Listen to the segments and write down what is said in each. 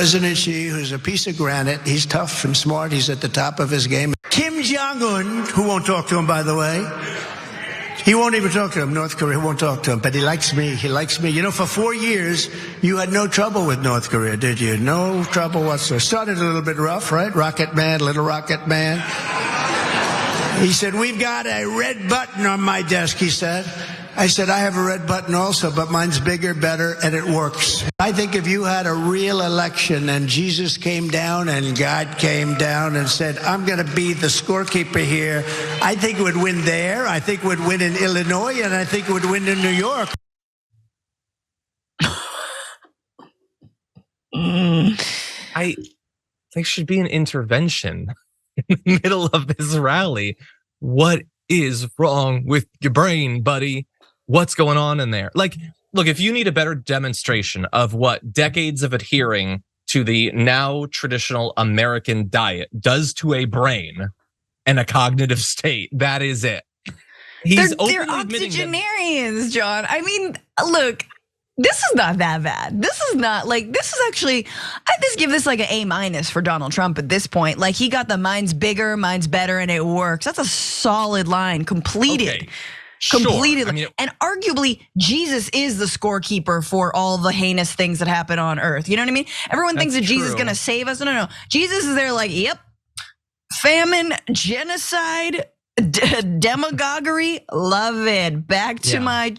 President Xi, who's a piece of granite. He's tough and smart. He's at the top of his game. Kim Jong-un, who won't talk to him, by the way. He won't even talk to him. North Korea won't talk to him, but he likes me. He likes me. You know, for 4 years, you had no trouble with North Korea, did you? No trouble whatsoever. Started a little bit rough, right? Rocket Man, little Rocket Man. He said, we've got a red button on my desk, he said. I said, I have a red button also, but mine's bigger, better, and it works. I think if you had a real election and Jesus came down and God came down and said, I'm going to be the scorekeeper here, I think it would win there. I think it would win in Illinois, and I think it would win in New York. There should be an intervention in the middle of this rally. What is wrong with your brain, buddy? What's going on in there? Like, look, if you need a better demonstration of what decades of adhering to the now traditional American diet does to a brain and a cognitive state, that is it. They're octogenarians, John. I mean, look, this is not that bad. This is not like, this is actually, I just give this like an A- for Donald Trump at this point. Like, he got the mine's bigger, mine's better, and it works. That's a solid line, completed. Okay. Completed. Sure. I mean, and arguably, Jesus is the scorekeeper for all the heinous things that happen on earth. You know what I mean? Everyone thinks that Jesus is gonna save us. No. Jesus is there like, yep, famine, genocide, demagoguery, love it. Back to my,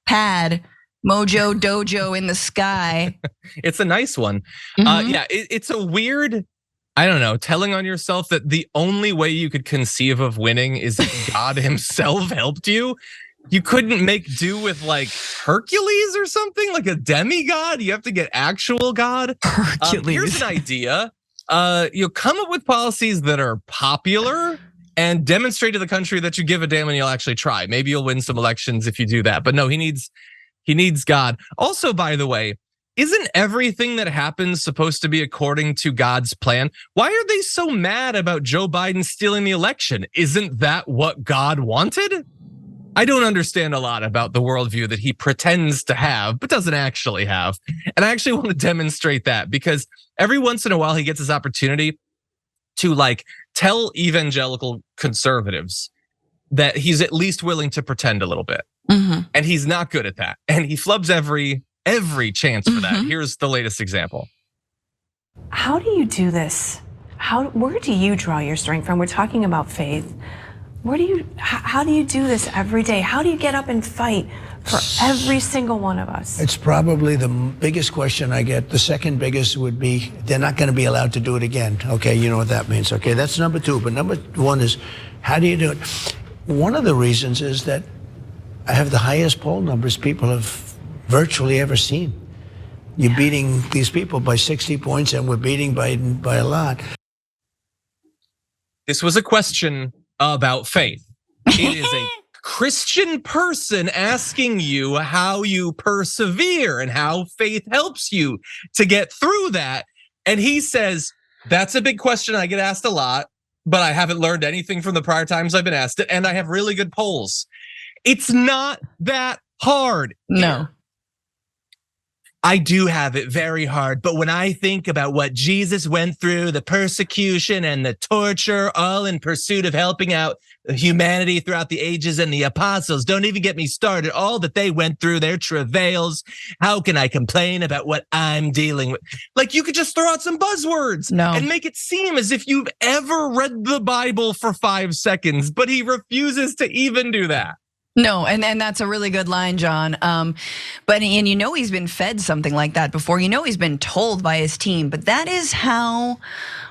pad. Mojo Dojo in the sky. It's a nice one. It's a weird, I don't know, telling on yourself that the only way you could conceive of winning is if God himself helped you. You couldn't make do with like Hercules or something, like a demigod. You have to get actual God. Hercules. Here's an idea. You'll come up with policies that are popular and demonstrate to the country that you give a damn and you'll actually try. Maybe you'll win some elections if you do that. But no, he needs God. Also, by the way, isn't everything that happens supposed to be according to God's plan? Why are they so mad about Joe Biden stealing the election? Isn't that what God wanted? I don't understand a lot about the worldview that he pretends to have, but doesn't actually have. And I actually want to demonstrate that because every once in a while he gets his opportunity to like tell evangelical conservatives that he's at least willing to pretend a little bit. Mm-hmm. And he's not good at that. And he flubs every chance for that. Here's the latest example. How do you do this? Where do you draw your strength from? We're talking about faith. How do you do this every day? How do you get up and fight for every single one of us? It's probably the biggest question I get. The second biggest would be, they're not going to be allowed to do it again. Okay, you know what that means. Okay, that's number two. But number one is, how do you do it? One of the reasons is that I have the highest poll numbers people have virtually ever seen. You're beating these people by 60 points and we're beating Biden by a lot. This was a question about faith. It is a Christian person asking you how you persevere and how faith helps you to get through that. And he says, that's a big question I get asked a lot, but I haven't learned anything from the prior times I've been asked it, and I have really good polls. It's not that hard. No. I do have it very hard, but when I think about what Jesus went through, the persecution and the torture, all in pursuit of helping out humanity throughout the ages, and the apostles, don't even get me started, all that they went through, their travails, how can I complain about what I'm dealing with? Like, you could just throw out some buzzwords and make it seem as if you've ever read the Bible for 5 seconds, but he refuses to even do that. No, and that's a really good line, John. But he's been fed something like that before. He's been told by his team. But that is how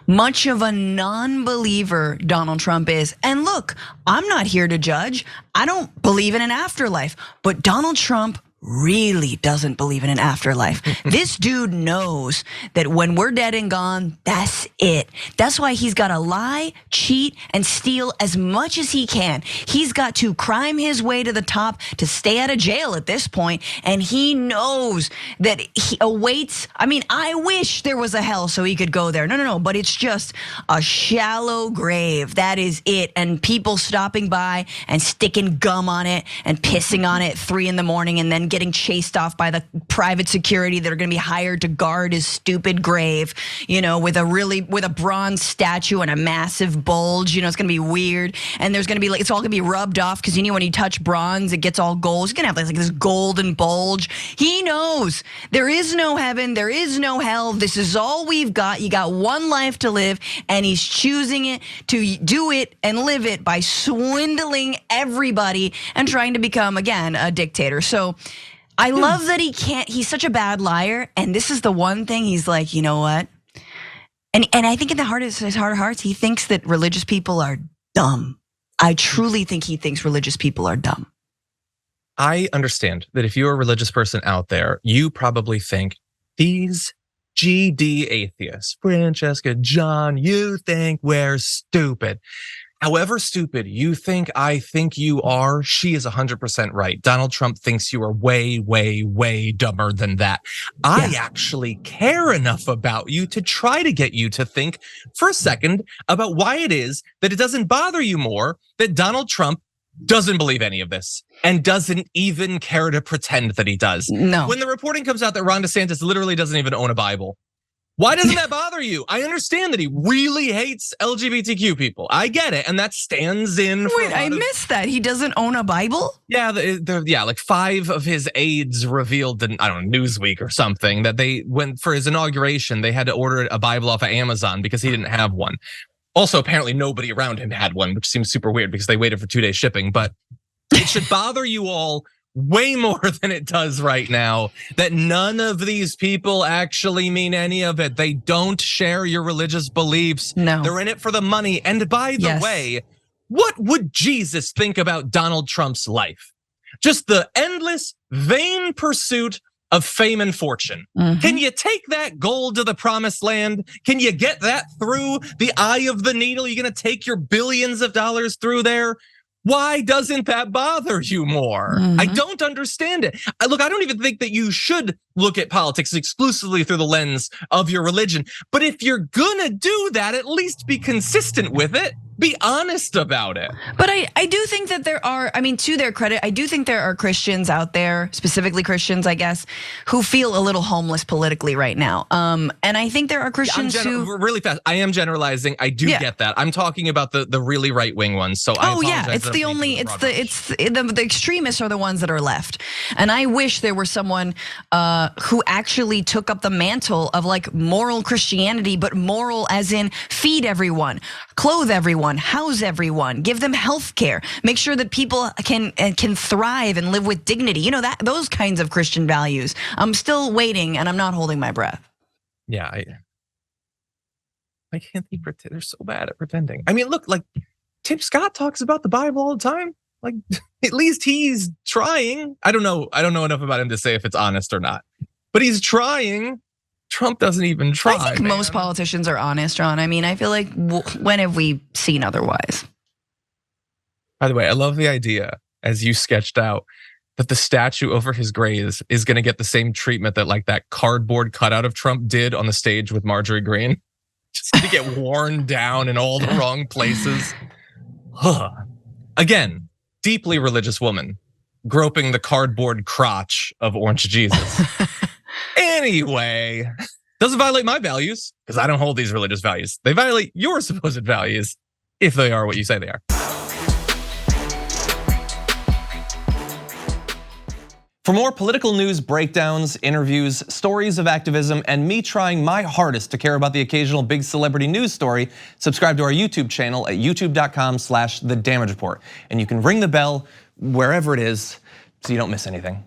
much of a non-believer Donald Trump is. And look, I'm not here to judge. I don't believe in an afterlife. But Donald Trump really doesn't believe in an afterlife. This dude knows that when we're dead and gone, that's it. That's why he's got to lie, cheat, and steal as much as he can. He's got to crime his way to the top to stay out of jail at this point. And he knows that he awaits. I mean, I wish there was a hell so he could go there. No, but it's just a shallow grave. That is it. And people stopping by and sticking gum on it and pissing on it 3 a.m. and then getting chased off by the private security that are gonna be hired to guard his stupid grave, with a bronze statue and a massive bulge. It's gonna be weird. And there's gonna be it's all gonna be rubbed off because when you touch bronze, it gets all gold. He's gonna have like this golden bulge. He knows there is no heaven, there is no hell. This is all we've got. You got one life to live, and he's choosing it to do it and live it by swindling everybody and trying to become, again, a dictator. So I love that he's such a bad liar. And this is the one thing he's like, you know what? And I think in his heart of hearts, he thinks that religious people are dumb. I truly think he thinks religious people are dumb. I understand that if you're a religious person out there, you probably think these GD atheists, Francesca, John, you think we're stupid. However stupid you think I think you are, she is 100% right. Donald Trump thinks you are way, way, way dumber than that. I actually care enough about you to try to get you to think for a second about why it is that it doesn't bother you more that Donald Trump doesn't believe any of this and doesn't even care to pretend that he does. No. When the reporting comes out that Ron DeSantis literally doesn't even own a Bible, why doesn't that bother you? I understand that he really hates LGBTQ people. I get it, and that stands in for Wait, I missed that. He doesn't own a Bible? Yeah, like 5 of his aides revealed in, I don't know, Newsweek or something, that they went for his inauguration, they had to order a Bible off of Amazon because he didn't have one. Also, apparently nobody around him had one, which seems super weird because they waited for 2 days shipping, but it should bother you all way more than it does right now that none of these people actually mean any of it. They don't share your religious beliefs. No. They're in it for the money. And by the way, what would Jesus think about Donald Trump's life? Just the endless, vain pursuit of fame and fortune. Can you take that gold to the promised land? Can you get that through the eye of the needle? You're gonna take your billions of dollars through there? Why doesn't that bother you more? I don't understand it. Look, I don't even think that you should look at politics exclusively through the lens of your religion. But if you're gonna do that, at least be consistent with it. Be honest about it. But I do think that there are, to their credit, I do think there are Christians out there, specifically Christians, I guess, who feel a little homeless politically right now. And I think there are Christians who really fast. I am generalizing. I do get that. I'm talking about the really right wing ones. So I apologize. The extremists are the ones that are left. And I wish there were someone who actually took up the mantle of like moral Christianity, but moral as in feed everyone, clothe everyone, house everyone, give them health care, make sure that people can thrive and live with dignity. Those kinds of Christian values. I'm still waiting and I'm not holding my breath. Yeah, I can't think they're so bad at pretending. Look, like Tim Scott talks about the Bible all the time. Like at least he's trying. I don't know enough about him to say if it's honest or not, but he's trying. Trump doesn't even try. I think most politicians are honest, Ron. I feel like when have we seen otherwise? By the way, I love the idea, as you sketched out, that the statue over his grave is going to get the same treatment that like that cardboard cutout of Trump did on the stage with Marjorie Greene. Just to get worn down in all the wrong places. Again, deeply religious woman groping the cardboard crotch of Orange Jesus. Anyway, doesn't violate my values because I don't hold these religious values. They violate your supposed values if they are what you say they are. For more political news breakdowns, interviews, stories of activism, and me trying my hardest to care about the occasional big celebrity news story, subscribe to our YouTube channel at youtube.com/The Damage Report. And you can ring the bell wherever it is so you don't miss anything.